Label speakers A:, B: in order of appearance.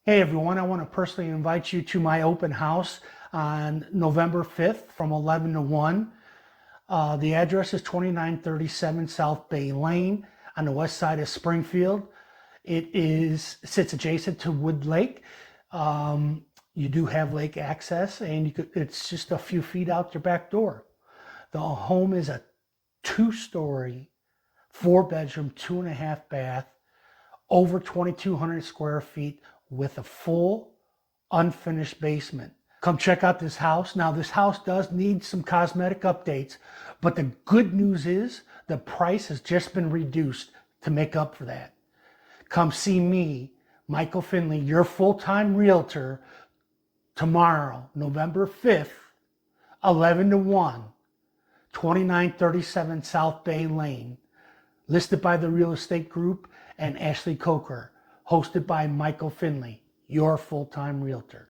A: Hey everyone, I want to personally invite you to my open house on November 5th from 11 to 1. The address is 2937 South Bay Lane on the west side of Springfield. Sits adjacent to Wood Lake. You do have lake access, and it's just a few feet out your back door. The home is a 2-story, 4-bedroom, 2.5 bath, over 2,200 square feet with a full unfinished basement. Come check out this house. Now, this house does need some cosmetic updates, but the good news is the price has just been reduced to make up for that. Come see me, Michael Finley, your full-time realtor, tomorrow, November 5th, 11 to 1, 2937 South Bay Lane, listed by the Real Estate Group and Ashley Coker, hosted by Michael Finley, your full-time realtor.